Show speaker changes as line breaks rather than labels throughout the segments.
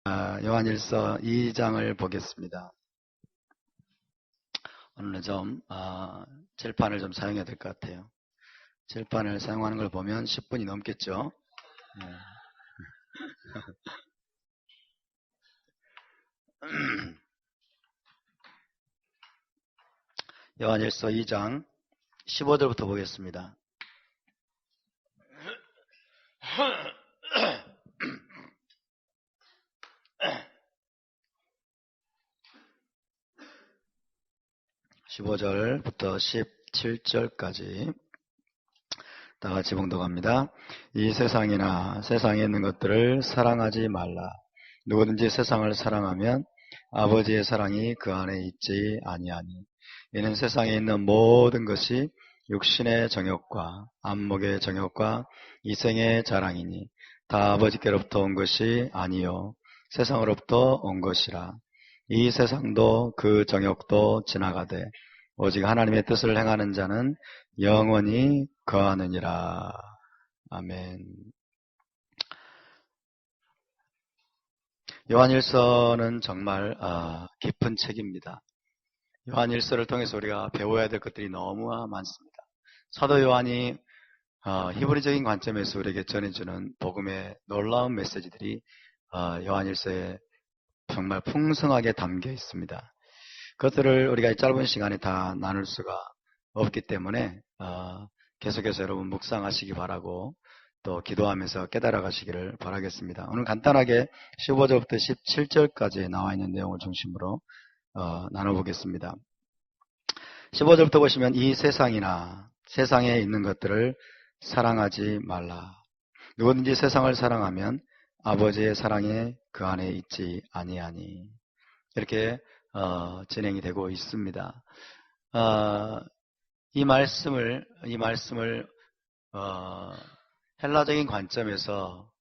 요한일서 2장을 보겠습니다. 오늘은 좀 칠판을 좀 사용해야 될 것 같아요. 칠판을 사용하는 걸 보면 10분이 넘겠죠. 요한일서 2장 15절부터 보겠습니다. (15절부터) 17절까지 다 같이 봉독합니다. 이 세상이나 세상에 있는 것들을 사랑하지 말라. 누구든지 세상을 사랑하면 아버지의 사랑이 그 안에 있지 아니하니. 이는 세상에 있는 모든 것이 육신의 정욕과 안목의 정욕과 이생의 자랑이니 다 아버지께로부터 온 것이 아니요 세상으로부터 온 것이라. 이 세상도 그 정욕도 지나가되 오직 하나님의 뜻을 행하는 자는 영원히 거하느니라. 아멘. 요한일서는 정말 깊은 책입니다. 요한일서를 통해서 우리가 배워야 될 것들이 너무 많습니다. 사도 요한이 히브리적인 관점에서 우리에게 전해주는 복음의 놀라운 메시지들이 요한일서에 정말 풍성하게 담겨 있습니다. 그것들을 우리가 짧은 시간에 다 나눌 수가 없기 때문에 계속해서 여러분 묵상하시기 바라고 또 기도하면서 깨달아 가시기를 바라겠습니다. 오늘 간단하게 15절부터 17절까지 나와 있는 내용을 중심으로 나눠보겠습니다. 15절부터 보시면 이 세상이나 세상에 있는 것들을 사랑하지 말라. 누구든지 세상을 사랑하면 아버지의 사랑이 그 안에 있지 아니하니. 이렇게 진행이 되고 있습니다. 이 말씀을 헬라적인 관점에서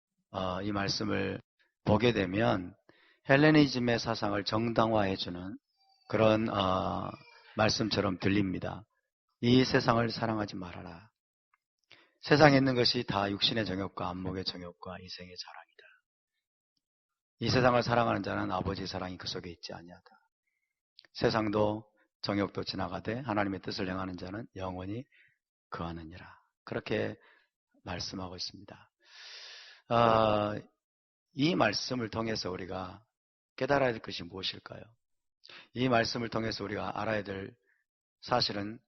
이 말씀을 보게 되면 헬레니즘의 사상을 정당화해주는 그런 말씀처럼 들립니다. 이 세상을 사랑하지 말아라. 세상에 있는 것이 다 육신의 정욕과 안목의 정욕과 이생의 자랑이다. 이 세상을 사랑하는 자는 아버지의 사랑이 그 속에 있지 아니하다. 세상도 정욕도 지나가되 하나님의 뜻을 행하는 자는 영원히 거하느니라. 그렇게 말씀하고 있습니다. 이 말씀을 통해서 우리가 깨달아야 될 것이 무엇일까요? 이 말씀을 통해서 우리가 알아야 될 사실은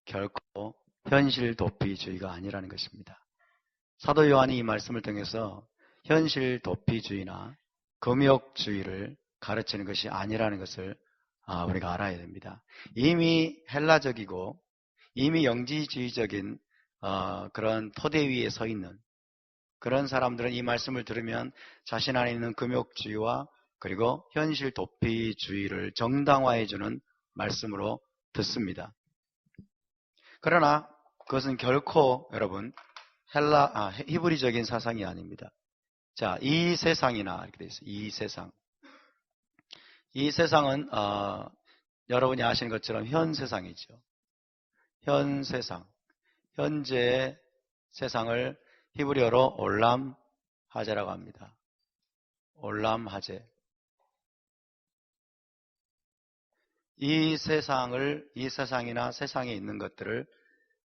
결코 현실 도피주의가 아니라는 것입니다. 사도 요한이 이 말씀을 통해서 현실 도피주의나 금욕주의를 가르치는 것이 아니라는 것을 우리가 알아야 됩니다. 이미 헬라적이고 이미 영지주의적인 그런 토대 위에 서 있는 그런 사람들은 이 말씀을 들으면 자신 안에 있는 금욕주의와 그리고 현실 도피주의를 정당화해주는 말씀으로 듣습니다. 그러나 그것은 결코 여러분 히브리적인 사상이 아닙니다. 자, 이 세상이나 이렇게 되어 있어요. 이 세상. 이 세상은 여러분이 아시는 것처럼 현 세상이죠. 현 세상. 현재의 세상을 히브리어로 올람 하제라고 합니다. 올람 하제. 이 세상이나 세상에 있는 것들을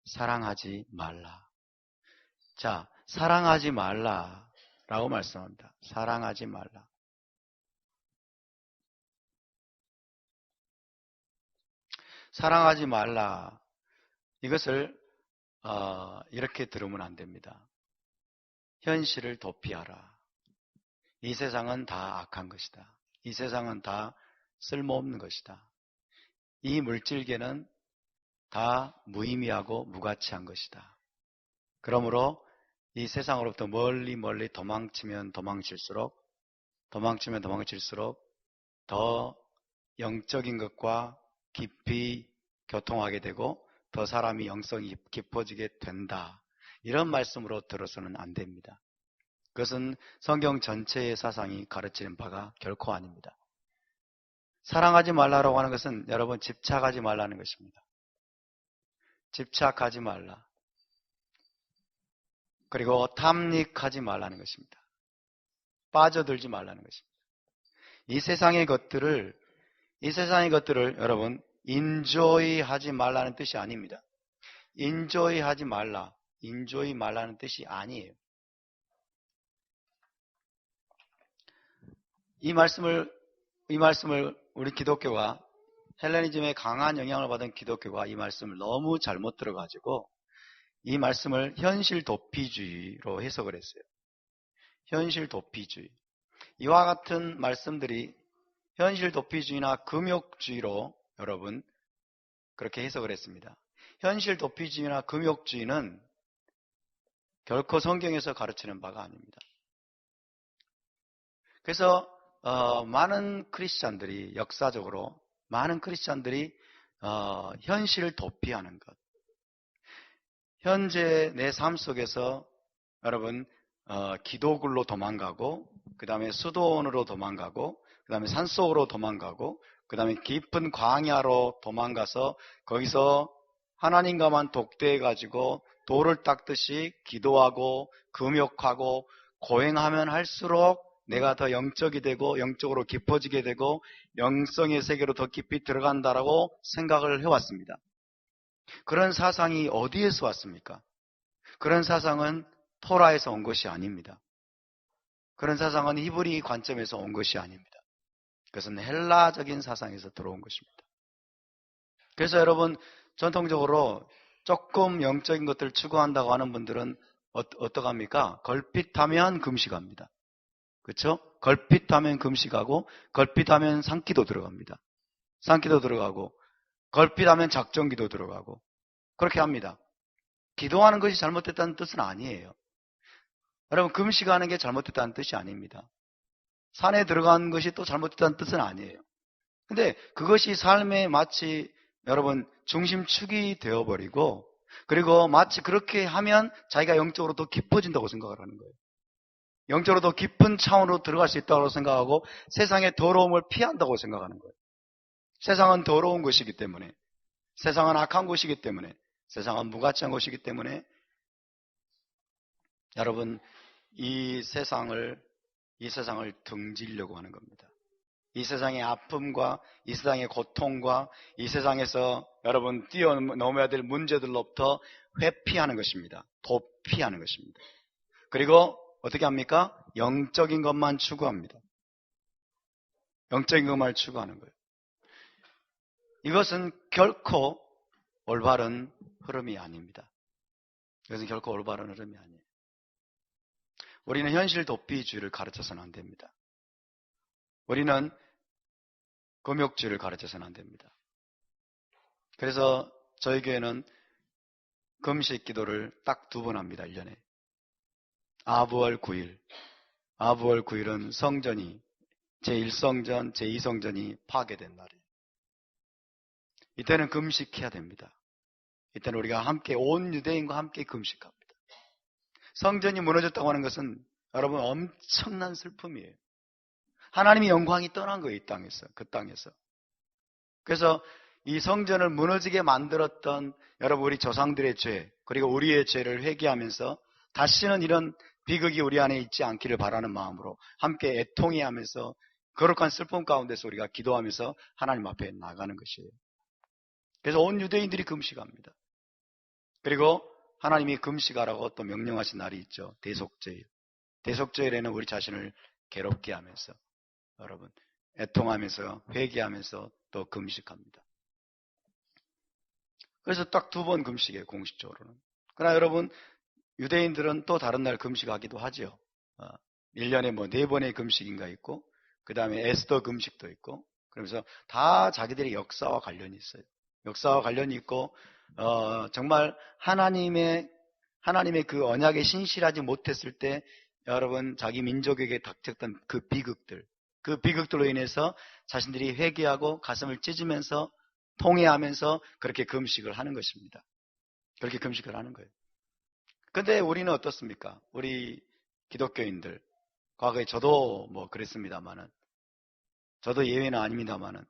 사랑하지 말라. 자, 사랑하지 말라라고 말씀합니다. 사랑하지 말라. 사랑하지 말라. 이것을 이렇게 들으면 안 됩니다. 현실을 도피하라. 이 세상은 다 악한 것이다. 이 세상은 다 쓸모없는 것이다. 이 물질계는 다 무의미하고 무가치한 것이다. 그러므로 이 세상으로부터 멀리 도망치면 도망칠수록 더 영적인 것과 깊이 교통하게 되고 더 사람이 영성이 깊어지게 된다. 이런 말씀으로 들어서는 안 됩니다. 그것은 성경 전체의 사상이 가르치는 바가 결코 아닙니다. 사랑하지 말라라고 하는 것은 여러분 집착하지 말라는 것입니다. 집착하지 말라. 그리고 탐닉하지 말라는 것입니다. 빠져들지 말라는 것입니다. 이 세상의 것들을 여러분 인조이 하지 말라는 뜻이 아닙니다. 인조이 하지 말라, 인조이 말라는 뜻이 아니에요. 이 말씀을 우리 기독교가 헬레니즘에 강한 영향을 받은 기독교가 이 말씀을 너무 잘못 들어가지고 이 말씀을 현실 도피주의로 해석을 했어요. 현실 도피주의. 이와 같은 말씀들이 현실 도피주의나 금욕주의로 여러분 그렇게 해석을 했습니다. 현실 도피주의나 금욕주의는 결코 성경에서 가르치는 바가 아닙니다. 그래서 많은 크리스찬들이 역사적으로 많은 크리스찬들이 현실을 도피하는 것. 현재 내 삶 속에서 여러분 기도굴로 도망가고 그 다음에 수도원으로 도망가고 그 다음에 산속으로 도망가고 그 다음에 깊은 광야로 도망가서 거기서 하나님과만 독대해가지고 돌을 닦듯이 기도하고 금욕하고 고행하면 할수록 내가 더 영적이 되고 영적으로 깊어지게 되고 영성의 세계로 더 깊이 들어간다라고 생각을 해왔습니다. 그런 사상이 어디에서 왔습니까? 그런 사상은 토라에서 온 것이 아닙니다. 그런 사상은 히브리 관점에서 온 것이 아닙니다. 그것은 헬라적인 사상에서 들어온 것입니다. 그래서 여러분 전통적으로 조금 영적인 것들을 추구한다고 하는 분들은 어떡합니까? 걸핏하면 금식합니다. 그렇죠? 걸핏하면 금식하고 걸핏하면 산기도 들어갑니다. 산기도 들어가고 걸핏하면 작정기도 들어가고 그렇게 합니다. 기도하는 것이 잘못됐다는 뜻은 아니에요. 여러분 금식하는 게 잘못됐다는 뜻이 아닙니다. 산에 들어가는 것이 또 잘못됐다는 뜻은 아니에요. 근데 그것이 삶에 마치 여러분 중심축이 되어버리고 그리고 마치 그렇게 하면 자기가 영적으로 더 깊어진다고 생각을 하는 거예요. 영적으로 더 깊은 차원으로 들어갈 수 있다고 생각하고 세상의 더러움을 피한다고 생각하는 거예요. 세상은 더러운 것이기 때문에 세상은 악한 것이기 때문에 세상은 무가치한 것이기 때문에 여러분 이 세상을 등지려고 하는 겁니다. 이 세상의 아픔과 이 세상의 고통과 이 세상에서 여러분 뛰어넘어야 될 문제들로부터 회피하는 것입니다. 도피하는 것입니다. 그리고 어떻게 합니까? 영적인 것만 추구합니다. 영적인 것만 추구하는 거예요. 이것은 결코 올바른 흐름이 아닙니다. 이것은 결코 올바른 흐름이 아니에요. 우리는 현실 도피주의를 가르쳐서는 안 됩니다. 우리는 금욕주의를 가르쳐서는 안 됩니다. 그래서 저희 교회는 금식 기도를 딱 2번 합니다. 1년에. 아부월 9일. 아부월 9일은 성전이 제1성전, 제2성전이 파괴된 날이에요. 이때는 금식해야 됩니다. 이때는 우리가 함께 온 유대인과 함께 금식합니다. 성전이 무너졌다고 하는 것은 여러분 엄청난 슬픔이에요. 하나님의 영광이 떠난 거예요. 이 땅에서. 그 땅에서. 그래서 이 성전을 무너지게 만들었던 여러분 우리 조상들의 죄 그리고 우리의 죄를 회개하면서 다시는 이런 비극이 우리 안에 있지 않기를 바라는 마음으로 함께 애통해하면서 거룩한 슬픔 가운데서 우리가 기도하면서 하나님 앞에 나가는 것이에요. 그래서 온 유대인들이 금식합니다. 그리고 하나님이 금식하라고 또 명령하신 날이 있죠. 대속죄일. 대속죄일에는 우리 자신을 괴롭게 하면서 여러분 애통하면서 회개하면서 또 금식합니다. 그래서 딱 2번 금식이에요. 공식적으로는. 그러나 여러분 유대인들은 또 다른 날 금식하기도 하죠. 1년에 뭐 4번의 금식인가 있고 그 다음에 에스더 금식도 있고 그러면서 다 자기들의 역사와 관련이 있어요. 역사와 관련이 있고 정말 하나님의 그 언약에 신실하지 못했을 때 여러분 자기 민족에게 닥쳤던 그 비극들로 인해서 자신들이 회개하고 가슴을 찢으면서 통회하면서 그렇게 금식을 하는 것입니다. 그렇게 금식을 하는 거예요. 근데 우리는 어떻습니까? 우리 기독교인들 과거에 저도 뭐 그랬습니다만은 저도 예외는 아닙니다만은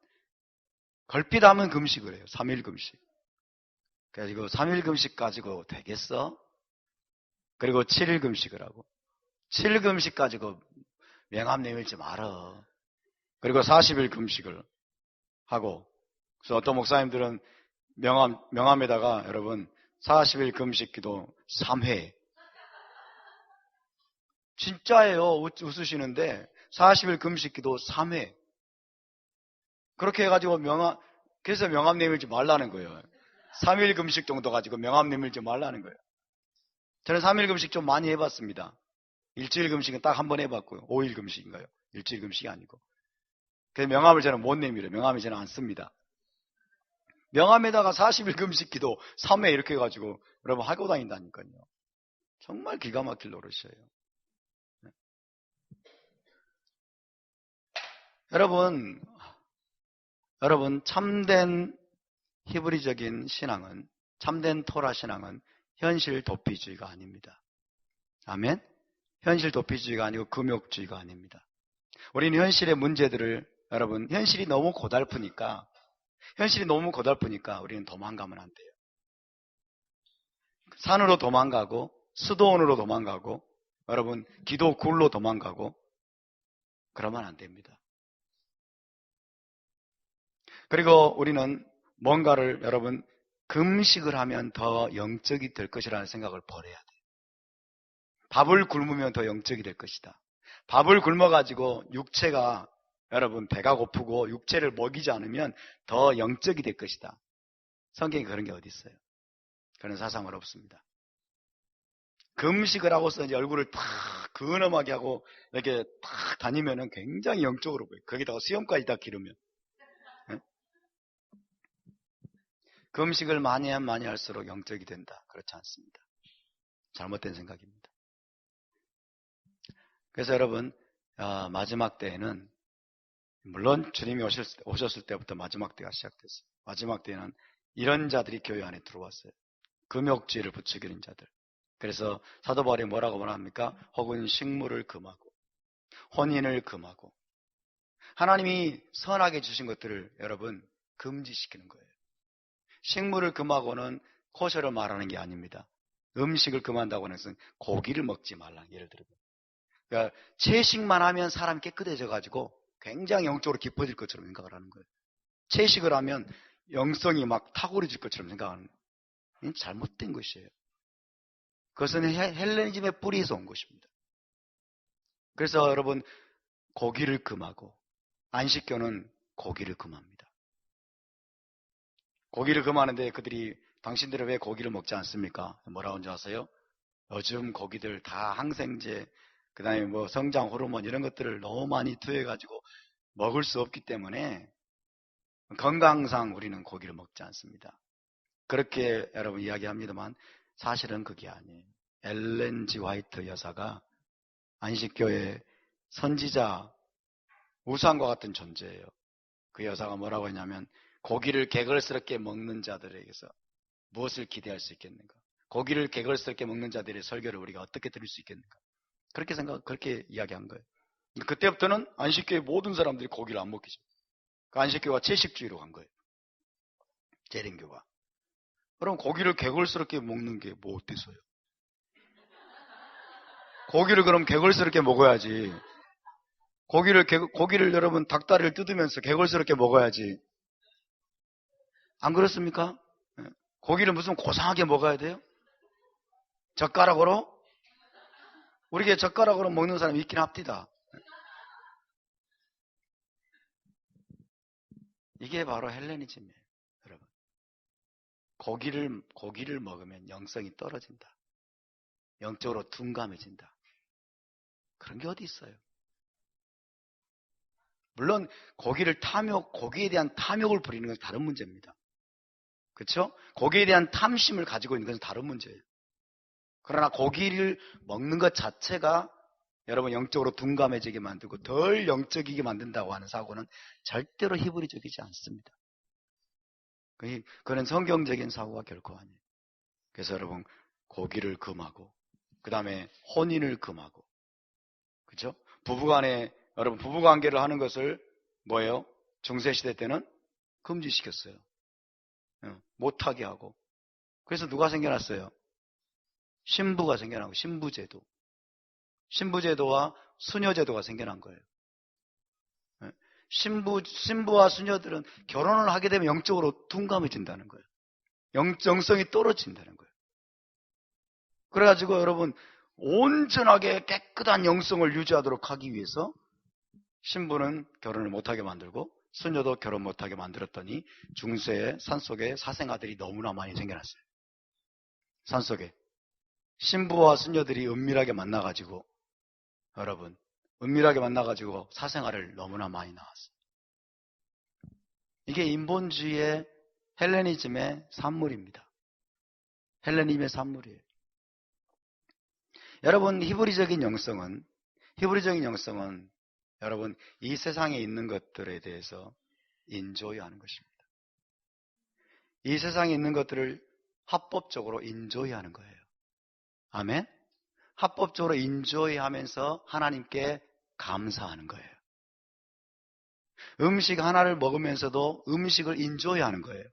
걸핏하면 금식을 해요. 3일 금식. 그래가지고 3일 금식 가지고 되겠어? 그리고 7일 금식을 하고 7일 금식 가지고 명함 내밀지 말어. 그리고 40일 금식을 하고, 그래서 어떤 목사님들은 명함에다가 여러분 40일 금식 기도 3회. 진짜예요. 웃으시는데 40일 금식 기도 3회. 그렇게 해가지고 그래서 명함 내밀지 말라는 거예요. 3일 금식 정도 가지고 명함 내밀지 말라는 거예요. 저는 3일 금식 좀 많이 해봤습니다. 일주일 금식은 딱 한 번 해봤고요. 5일 금식인가요? 일주일 금식이 아니고. 그래서 명함을 저는 못 내밀어요. 명함을 저는 안 씁니다. 명함에다가 40일 금식 기도 3회 이렇게 해가지고 여러분 하고 다닌다니까요. 정말 기가 막힐 노릇이에요. 여러분 참된 히브리적인 신앙은, 참된 토라 신앙은 현실 도피주의가 아닙니다. 아멘? 현실 도피주의가 아니고 금욕주의가 아닙니다. 우리는 현실의 문제들을, 여러분, 현실이 너무 고달프니까 우리는 도망가면 안 돼요. 산으로 도망가고, 수도원으로 도망가고, 여러분, 기도 굴로 도망가고, 그러면 안 됩니다. 그리고 우리는 뭔가를, 여러분, 금식을 하면 더 영적이 될 것이라는 생각을 버려야 돼요. 밥을 굶으면 더 영적이 될 것이다. 밥을 굶어가지고 육체가, 여러분, 배가 고프고 육체를 먹이지 않으면 더 영적이 될 것이다. 성경에 그런 게 어디 있어요? 그런 사상은 없습니다. 금식을 하고서 이제 얼굴을 탁 근엄하게 하고 이렇게 탁 다니면은 굉장히 영적으로 보여요. 거기다가 수염까지 다 기르면. 네? 금식을 많이 하면 많이 할수록 영적이 된다. 그렇지 않습니다. 잘못된 생각입니다. 그래서 여러분, 마지막 때에는, 물론 주님이 오셨을 때부터 마지막 때가 시작됐어요. 마지막 때에는 이런 자들이 교회 안에 들어왔어요. 금욕주의를 부추기는 자들. 그래서 사도 바울이 뭐라고 말합니까? 혹은 식물을 금하고 혼인을 금하고, 하나님이 선하게 주신 것들을 여러분 금지시키는 거예요. 식물을 금하고는 코셔를 말하는 게 아닙니다. 음식을 금한다고 해서 고기를 먹지 말라는, 예를 들면. 그러니까 채식만 하면 사람이 깨끗해져 가지고 굉장히 영적으로 깊어질 것처럼 생각을 하는 거예요. 채식을 하면 영성이 막 탁월해질 것처럼 생각하는 거예요. 이건 잘못된 것이에요. 그것은 헬레니즘의 뿌리에서 온 것입니다. 그래서 여러분, 고기를 금하고, 안식교는 고기를 금합니다. 고기를 금하는데 그들이 당신들은 왜 고기를 먹지 않습니까? 뭐라고 하는지 아세요? 요즘 고기들 다 항생제, 그 다음에 뭐 성장 호르몬 이런 것들을 너무 많이 투여해가지고 먹을 수 없기 때문에 건강상 우리는 고기를 먹지 않습니다. 그렇게 여러분 이야기합니다만 사실은 그게 아니에요. 엘렌 G 화이트 여사가 안식교의 선지자, 우상과 같은 존재예요. 그 여사가 뭐라고 했냐면, 고기를 개걸스럽게 먹는 자들에게서 무엇을 기대할 수 있겠는가? 고기를 개걸스럽게 먹는 자들의 설교를 우리가 어떻게 들을 수 있겠는가? 그렇게 이야기한 거예요. 그때부터는 안식교의 모든 사람들이 고기를 안 먹기 시작해요. 그 안식교가 채식주의로 간 거예요. 재림교가. 그럼 고기를 개걸스럽게 먹는 게 뭐 어때서요? 고기를 그럼 개걸스럽게 먹어야지. 고기를 여러분 닭다리를 뜯으면서 개걸스럽게 먹어야지. 안 그렇습니까? 고기를 무슨 고상하게 먹어야 돼요? 젓가락으로? 우리게 젓가락으로 먹는 사람이 있긴 합디다. 이게 바로 헬레니즘이에요, 여러분. 고기를 먹으면 영성이 떨어진다. 영적으로 둔감해진다. 그런 게 어디 있어요? 물론 고기에 대한 탐욕을 부리는 건 다른 문제입니다. 그렇죠? 고기에 대한 탐심을 가지고 있는 것은 다른 문제예요. 그러나 고기를 먹는 것 자체가 여러분 영적으로 둔감해지게 만들고 덜 영적이게 만든다고 하는 사고는 절대로 히브리적이지 않습니다. 그건 성경적인 사고가 결코 아니에요. 그래서 여러분, 고기를 금하고, 그 다음에 혼인을 금하고, 그렇죠? 여러분 부부관계를 하는 것을 뭐예요? 중세시대 때는 금지시켰어요. 못하게 하고. 그래서 누가 생겨났어요? 신부가 생겨나고, 신부제도와 수녀제도가 생겨난 거예요. 신부와 수녀들은 결혼을 하게 되면 영적으로 둔감해진다는 거예요. 영성이 떨어진다는 거예요. 그래가지고 여러분, 온전하게 깨끗한 영성을 유지하도록 하기 위해서 신부는 결혼을 못하게 만들고 수녀도 결혼 못하게 만들었더니 중세에 산속에 사생아들이 너무나 많이 생겨났어요. 산속에 신부와 수녀들이 은밀하게 만나가지고, 여러분, 은밀하게 만나가지고 사생아를 너무나 많이 낳았어요. 이게 인본주의의 헬레니즘의 산물입니다. 헬레니즘의 산물이에요. 여러분, 히브리적인 영성은 여러분, 이 세상에 있는 것들에 대해서 인조이하는 것입니다. 이 세상에 있는 것들을 합법적으로 인조이하는 거예요. 아멘? 합법적으로 인조이하면서 하나님께 감사하는 거예요. 음식 하나를 먹으면서도 음식을 인조이하는 거예요.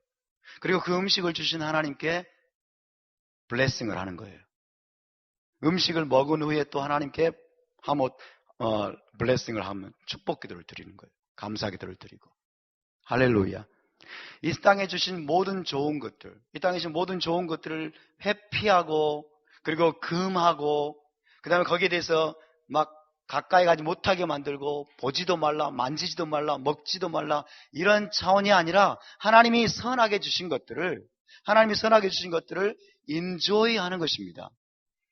그리고 그 음식을 주신 하나님께 블레싱을 하는 거예요. 음식을 먹은 후에 또 하나님께 블레싱을 하면 축복 기도를 드리는 거예요. 감사 기도를 드리고. 할렐루야. 이 땅에 주신 모든 좋은 것들, 이 땅에 주신 모든 좋은 것들을 회피하고, 그리고 금하고, 그 다음에 거기에 대해서 막 가까이 가지 못하게 만들고, 보지도 말라, 만지지도 말라, 먹지도 말라, 이런 차원이 아니라 하나님이 선하게 주신 것들을 인조이하는 것입니다.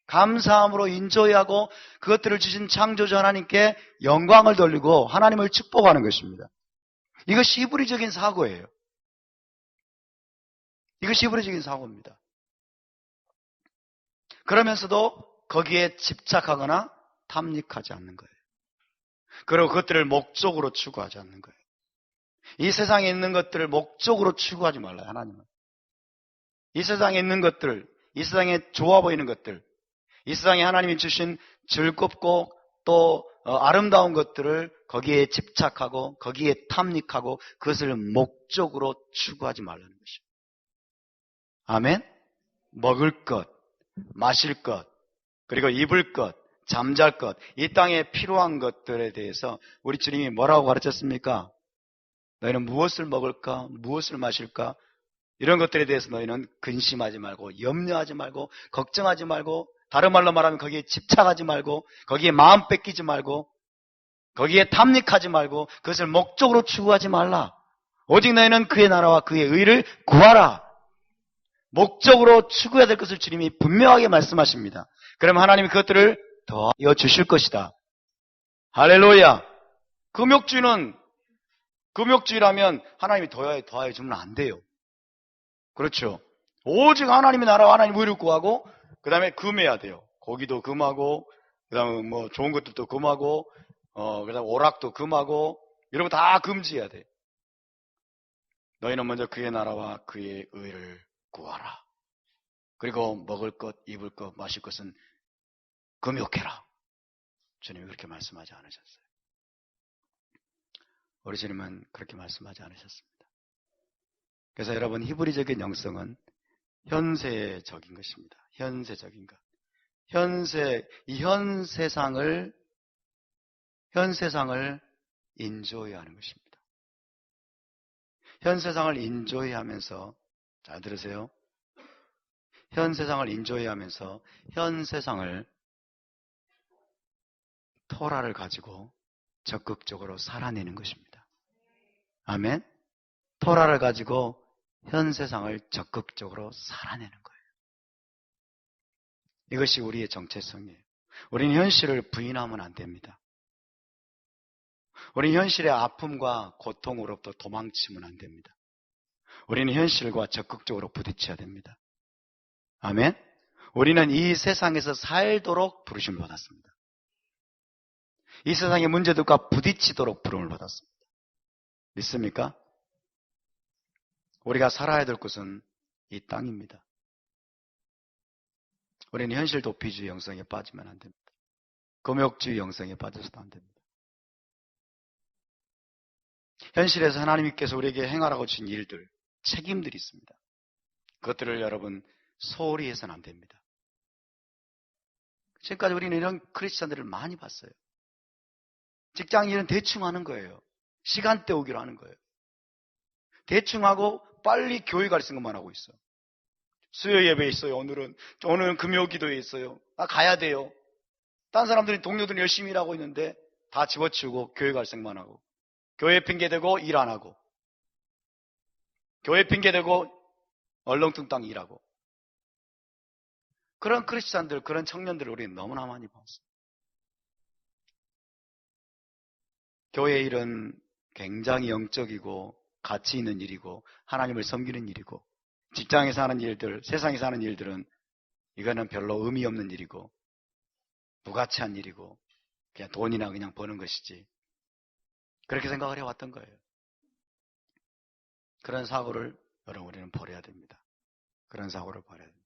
감사함으로 인조이하고 그것들을 주신 창조주 하나님께 영광을 돌리고 하나님을 축복하는 것입니다. 이것이 히브리적인 사고예요. 이것이 히브리적인 사고입니다. 그러면서도 거기에 집착하거나 탐닉하지 않는 거예요. 그리고 그것들을 목적으로 추구하지 않는 거예요. 이 세상에 있는 것들을 목적으로 추구하지 말라요, 하나님은. 이 세상에 있는 것들, 이 세상에 좋아 보이는 것들, 이 세상에 하나님이 주신 즐겁고 또 아름다운 것들을 거기에 집착하고 거기에 탐닉하고 그것을 목적으로 추구하지 말라는 것입니다. 아멘? 먹을 것, 마실 것, 그리고 입을 것, 잠잘 것, 이 땅에 필요한 것들에 대해서 우리 주님이 뭐라고 가르쳤습니까? 너희는 무엇을 먹을까? 무엇을 마실까? 이런 것들에 대해서 너희는 근심하지 말고 염려하지 말고 걱정하지 말고, 다른 말로 말하면 거기에 집착하지 말고 거기에 마음 뺏기지 말고 거기에 탐닉하지 말고 그것을 목적으로 추구하지 말라. 오직 너희는 그의 나라와 그의 의를 구하라. 목적으로 추구해야 될 것을 주님이 분명하게 말씀하십니다. 그러면 하나님이 그것들을 더하여 주실 것이다. 할렐루야. 금욕주의라면 하나님이 더하여 주면 안 돼요. 그렇죠. 오직 하나님의 나라와 하나님의 의를 구하고 그 다음에 금해야 돼요. 고기도 금하고 그 다음에 뭐 좋은 것들도 금하고 그 다음에 오락도 금하고 이런 거 다 금지해야 돼. 너희는 먼저 그의 나라와 그의 의를 구하라. 그리고 먹을 것, 입을 것, 마실 것은 금욕해라. 주님이 그렇게 말씀하지 않으셨어요. 우리 주님은 그렇게 말씀하지 않으셨습니다. 그래서 여러분, 히브리적인 영성은 현세적인 것입니다. 현세적인 것. 현 세상을 인조이하는 것입니다. 현 세상을 인조이하면서, 잘 들으세요. 현 세상을 인조이하면서 현 세상을 토라를 가지고 적극적으로 살아내는 것입니다. 아멘. 토라를 가지고 현 세상을 적극적으로 살아내는 거예요. 이것이 우리의 정체성이에요. 우리는 현실을 부인하면 안 됩니다. 우리는 현실의 아픔과 고통으로부터 도망치면 안 됩니다. 우리는 현실과 적극적으로 부딪혀야 됩니다. 아멘. 우리는 이 세상에서 살도록 부르심을 받았습니다. 이 세상의 문제들과 부딪히도록 부름을 받았습니다. 믿습니까? 우리가 살아야 될 곳은 이 땅입니다. 우리는 현실 도피주의 영성에 빠지면 안 됩니다. 금욕주의 영성에 빠져서도 안 됩니다. 현실에서 하나님께서 우리에게 행하라고 주신 일들, 책임들이 있습니다. 그것들을 여러분 소홀히 해서는 안 됩니다. 지금까지 우리는 이런 크리스찬들을 많이 봤어요. 직장 일은 대충 하는 거예요. 시간 때우기로 하는 거예요. 대충 하고 빨리 교회 갈 생각만 하고 있어. 수요 예배 있어요. 오늘은 금요 기도회 있어요. 가야 돼요. 딴 사람들이 동료들이 열심히 일하고 있는데 다 집어치우고 교회 갈 생각만 하고, 교회 핑계대고 일 안 하고, 교회 핑계대고 얼렁뚱땅 일하고. 그런 크리스찬들, 그런 청년들을 우리는 너무나 많이 봤어요. 교회 일은 굉장히 영적이고 가치 있는 일이고 하나님을 섬기는 일이고, 직장에서 하는 일들, 세상에서 하는 일들은 이거는 별로 의미 없는 일이고 무가치한 일이고 그냥 돈이나 그냥 버는 것이지, 그렇게 생각을 해왔던 거예요. 그런 사고를 여러분 우리는 버려야 됩니다. 그런 사고를 버려야 됩니다.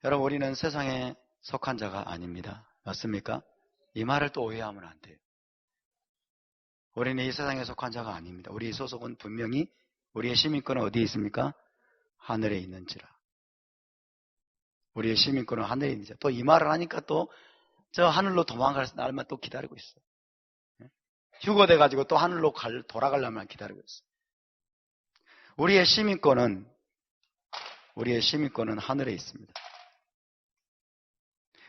여러분, 우리는 세상에 속한 자가 아닙니다. 맞습니까? 이 말을 또 오해하면 안 돼요. 우리는 이 세상에 속한 자가 아닙니다. 우리의 소속은 분명히, 우리의 시민권은 어디에 있습니까? 하늘에 있는지라. 우리의 시민권은 하늘에 있는지라. 또 이 말을 하니까 또 저 하늘로 도망갈 날만 또 기다리고 있어요. 휴거돼가지고 또 하늘로 돌아갈 날만 기다리고 있어요. 우리의 시민권은 하늘에 있습니다.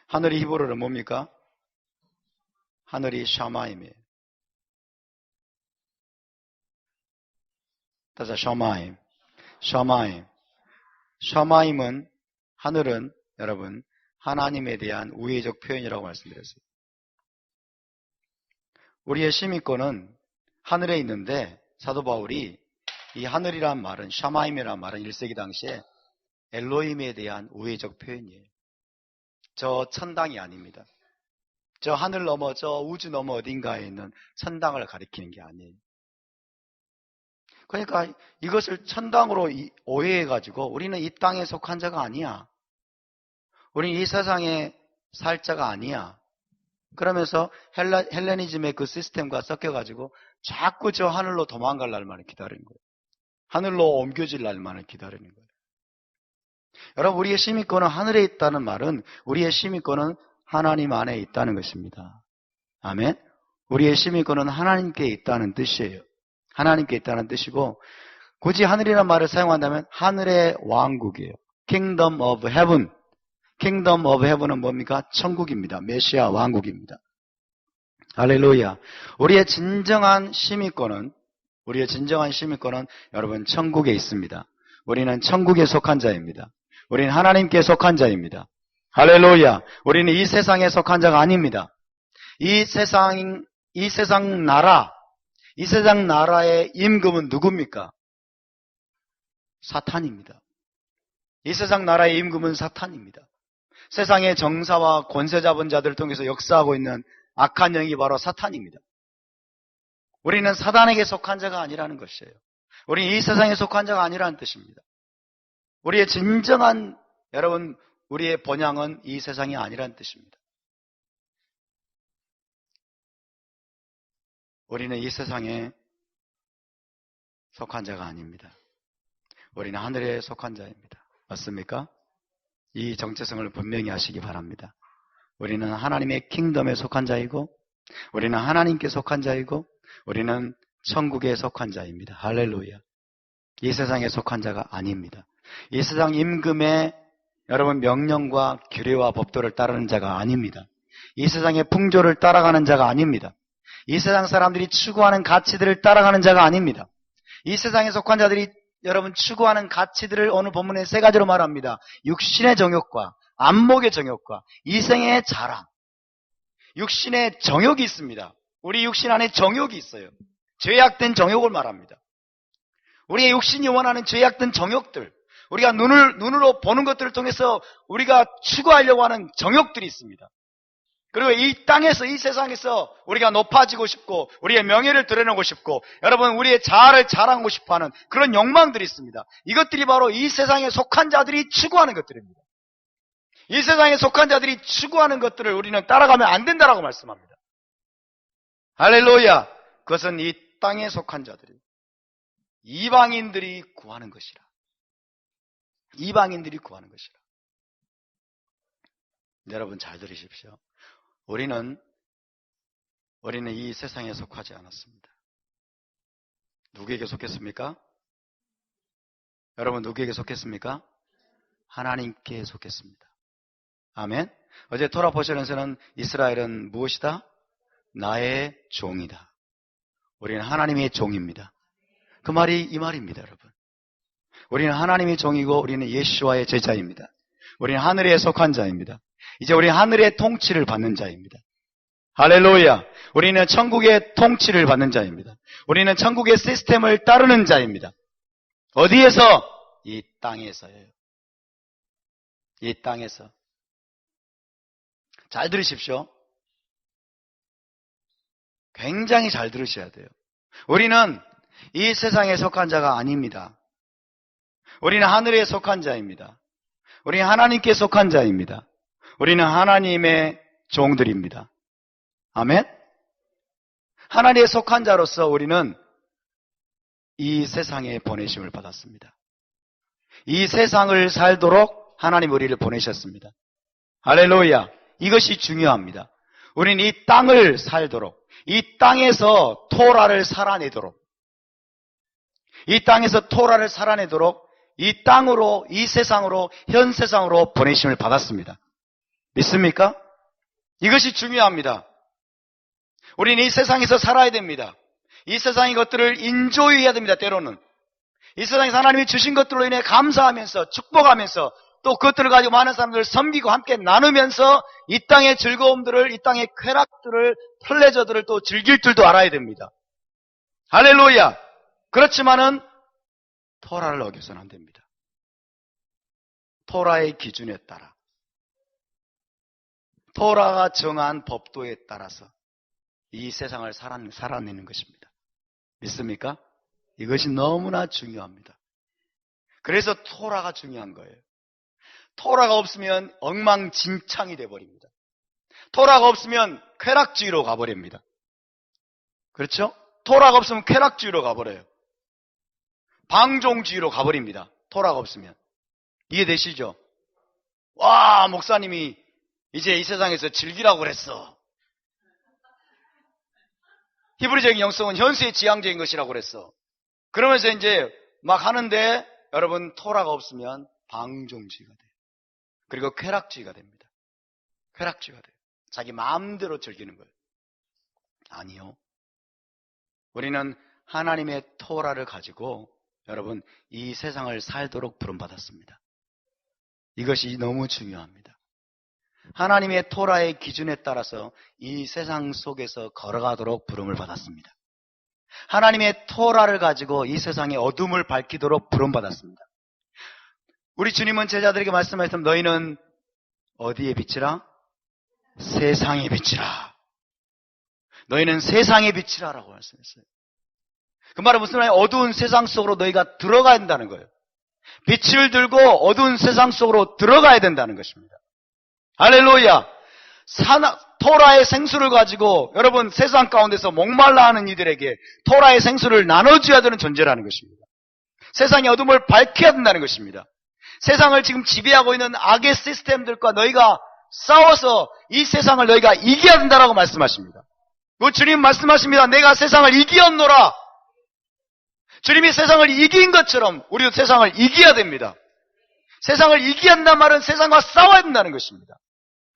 하늘이 히브리어로 뭡니까? 하늘이 샤마임이에요. 따자 샤마임. 샤마임은, 하늘은 여러분 하나님에 대한 우회적 표현이라고 말씀드렸어요. 우리의 시민권은 하늘에 있는데 사도 바울이 이 하늘이란 말은, 샤마임이란 말은 1세기 당시에 엘로힘에 대한 우회적 표현이에요. 저 천당이 아닙니다. 저 하늘 넘어, 저 우주 넘어 어딘가에 있는 천당을 가리키는 게 아니에요. 그러니까 이것을 천당으로 오해해가지고 우리는 이 땅에 속한 자가 아니야, 우리는 이 세상에 살 자가 아니야, 그러면서 헬레니즘의 그 시스템과 섞여가지고 자꾸 저 하늘로 도망갈 날만을 기다리는 거예요. 하늘로 옮겨질 날만을 기다리는 거예요. 여러분, 우리의 시민권은 하늘에 있다는 말은 우리의 시민권은 하나님 안에 있다는 것입니다. 아멘. 우리의 시민권은 하나님께 있다는 뜻이에요. 하나님께 있다는 뜻이고, 굳이 하늘이라는 말을 사용한다면 하늘의 왕국이에요. Kingdom of Heaven. Kingdom of Heaven은 뭡니까? 천국입니다. 메시아 왕국입니다. 할렐루야. 우리의 진정한 시민권은 여러분 천국에 있습니다. 우리는 천국에 속한 자입니다. 우리는 하나님께 속한 자입니다. 할렐루야. 우리는 이 세상에 속한 자가 아닙니다. 이 세상 나라의 임금은 누굽니까? 사탄입니다. 이 세상 나라의 임금은 사탄입니다. 세상의 정사와 권세 잡은 자들을 통해서 역사하고 있는 악한 영이 바로 사탄입니다. 우리는 사단에게 속한 자가 아니라는 것이에요. 우리는 이 세상에 속한 자가 아니라는 뜻입니다. 우리의 진정한, 여러분, 우리의 본향은 이 세상이 아니라는 뜻입니다. 우리는 이 세상에 속한 자가 아닙니다. 우리는 하늘에 속한 자입니다. 맞습니까? 이 정체성을 분명히 하시기 바랍니다. 우리는 하나님의 킹덤에 속한 자이고, 우리는 하나님께 속한 자이고, 우리는 천국에 속한 자입니다. 할렐루야. 이 세상에 속한 자가 아닙니다. 이 세상 임금의 여러분 명령과 규례와 법도를 따르는 자가 아닙니다. 이 세상의 풍조를 따라가는 자가 아닙니다. 이 세상 사람들이 추구하는 가치들을 따라가는 자가 아닙니다. 이 세상에 속한 자들이 여러분 추구하는 가치들을 오늘 본문에 세 가지로 말합니다. 육신의 정욕과 안목의 정욕과 이생의 자랑. 육신의 정욕이 있습니다. 우리 육신 안에 정욕이 있어요. 죄악된 정욕을 말합니다. 우리의 육신이 원하는 죄악된 정욕들, 우리가 눈으로 보는 것들을 통해서 우리가 추구하려고 하는 정욕들이 있습니다. 그리고 이 땅에서, 이 세상에서 우리가 높아지고 싶고 우리의 명예를 드러내고 싶고 여러분 우리의 자아를 자랑하고 싶어하는 그런 욕망들이 있습니다. 이것들이 바로 이 세상에 속한 자들이 추구하는 것들입니다. 이 세상에 속한 자들이 추구하는 것들을 우리는 따라가면 안 된다라고 말씀합니다. 할렐루야. 그것은 이 땅에 속한 자들이, 이방인들이 구하는 것이라. 이방인들이 구하는 것이라. 여러분 잘 들으십시오. 우리는 우리는 이 세상에 속하지 않았습니다. 누구에게 속했습니까? 여러분 누구에게 속했습니까? 하나님께 속했습니다. 아멘. 어제 토라 포션에서는 이스라엘은 무엇이다? 나의 종이다. 우리는 하나님의 종입니다. 그 말이 이 말입니다, 여러분. 우리는 하나님의 종이고 우리는 예수와의 제자입니다. 우리는 하늘에 속한 자입니다. 이제 우리는 하늘의 통치를 받는 자입니다. 할렐루야. 우리는 천국의 통치를 받는 자입니다. 우리는 천국의 시스템을 따르는 자입니다. 어디에서? 이 땅에서요. 이 땅에서. 잘 들으십시오. 굉장히 잘 들으셔야 돼요. 우리는 이 세상에 속한 자가 아닙니다. 우리는 하늘에 속한 자입니다. 우리는 하나님께 속한 자입니다. 우리는 하나님의 종들입니다. 아멘? 하나님에 속한 자로서 우리는 이 세상에 보내심을 받았습니다. 이 세상을 살도록 하나님 우리를 보내셨습니다. 할렐루야. 이것이 중요합니다. 우리는 이 땅을 살도록, 이 땅에서 토라를 살아내도록, 이 땅에서 토라를 살아내도록 이 땅으로, 이 세상으로, 현 세상으로 보내심을 받았습니다. 믿습니까? 이것이 중요합니다. 우리는 이 세상에서 살아야 됩니다. 이 세상의 것들을 인조해야 됩니다. 때로는 이 세상에서 하나님이 주신 것들로 인해 감사하면서 축복하면서 또 그것들을 가지고 많은 사람들을 섬기고 함께 나누면서 이 땅의 즐거움들을, 이 땅의 쾌락들을, 플레저들을 또 즐길 줄도 알아야 됩니다. 할렐루야. 그렇지만은 토라를 어겨서는 안 됩니다. 토라의 기준에 따라, 토라가 정한 법도에 따라서 이 세상을 살아내는 것입니다. 믿습니까? 이것이 너무나 중요합니다. 그래서 토라가 중요한 거예요. 토라가 없으면 엉망진창이 돼버립니다. 토라가 없으면 쾌락주의로 가버립니다. 그렇죠? 토라가 없으면 쾌락주의로 가버려요. 방종주의로 가버립니다. 토라가 없으면. 이해되시죠? 와, 목사님이 이제 이 세상에서 즐기라고 그랬어. 히브리적인 영성은 현세의 지향적인 것이라고 그랬어. 그러면서 이제 막 하는데 여러분 토라가 없으면 방종주의가 돼요. 그리고 쾌락주의가 됩니다. 쾌락주의가 돼요. 자기 마음대로 즐기는 거예요. 아니요. 우리는 하나님의 토라를 가지고 여러분 이 세상을 살도록 부름받았습니다. 이것이 너무 중요합니다. 하나님의 토라의 기준에 따라서 이 세상 속에서 걸어가도록 부름을 받았습니다. 하나님의 토라를 가지고 이 세상의 어둠을 밝히도록 부름받았습니다. 우리 주님은 제자들에게 말씀하셨습니다. 너희는 어디에 빛이라? 세상의 빛이라. 너희는 세상의 빛이라라고 말씀했어요. 그 말은 무슨 말이에요? 어두운 세상 속으로 너희가 들어가야 된다는 거예요. 빛을 들고 어두운 세상 속으로 들어가야 된다는 것입니다. 할렐루야. 토라의 생수를 가지고 여러분 세상 가운데서 목말라 하는 이들에게 토라의 생수를 나눠줘야 되는 존재라는 것입니다. 세상의 어둠을 밝혀야 된다는 것입니다. 세상을 지금 지배하고 있는 악의 시스템들과 너희가 싸워서 이 세상을 너희가 이겨야 된다라고 말씀하십니다. 그 주님 말씀하십니다. 내가 세상을 이기었노라. 주님이 세상을 이긴 것처럼 우리도 세상을 이겨야 됩니다. 세상을 이겨야 한다는 말은 세상과 싸워야 된다는 것입니다.